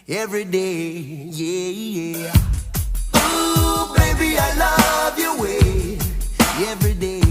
every day, yeah, yeah. Ooh, baby, I love your way every day.